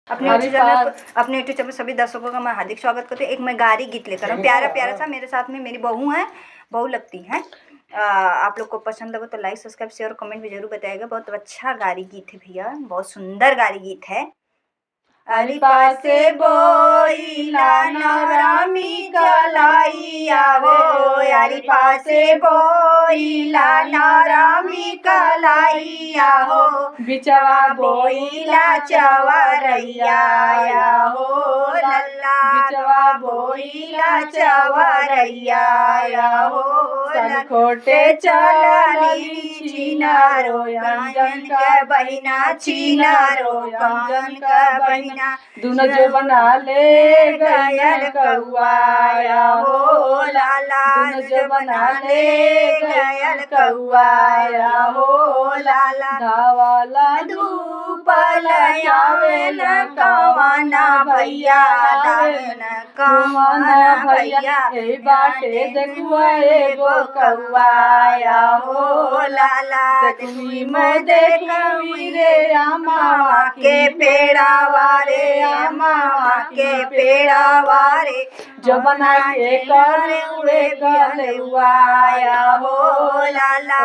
अपने YouTube channel सभी दर्शकों का मैं हार्दिक स्वागत करती हूँ। एक मैं गारी गीत लेकर हूँ, प्यारा प्यारा सा। मेरे साथ में मेरी बहू है, बहू लगती हैं। आप लोग को पसंद लगे तो लाइक सब्सक्राइब शेयर और कमेंट भी जरूर बताइएगा। बहुत अच्छा गारी गीत है भैया, बहुत सुंदर गारी गीत है। अली पासे बोइला नरामी कलाइया हो, अली पासे बोइला नरामी कलाइया हो, बिचवा बोइला चवरैया हो लल्ला, बिचवा बोइला चवरैया हो सनखोटे चलली चिनारो गंजन के बहिना, चिनारो गंजन के बहिना, दुनो जो बना ले गयल कौआया हो लाला, दुनो जो बना ले गयल कौआया हो लाला। धावाला धूपल आवेल कवना भैया, दावेल कवना भैया, ए बाटे देखुआ एगो कौआया हो लाला। देखी मैं देखी रे अम्मा के पेड़ावा रे, अम्मा के पेड़ावा रे, जो बना के करे उड़े गलुआया हो लाला।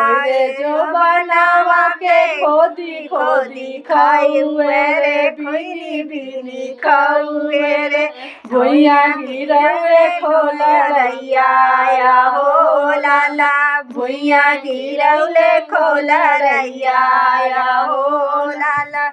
जो बनावा के खोदी खोदी खाउए रे, भीनी भीनी खाउए रे, भुइया गिरवे खोलरैया हो लाला, भुइया गिरौले खोलरैया हो लाला।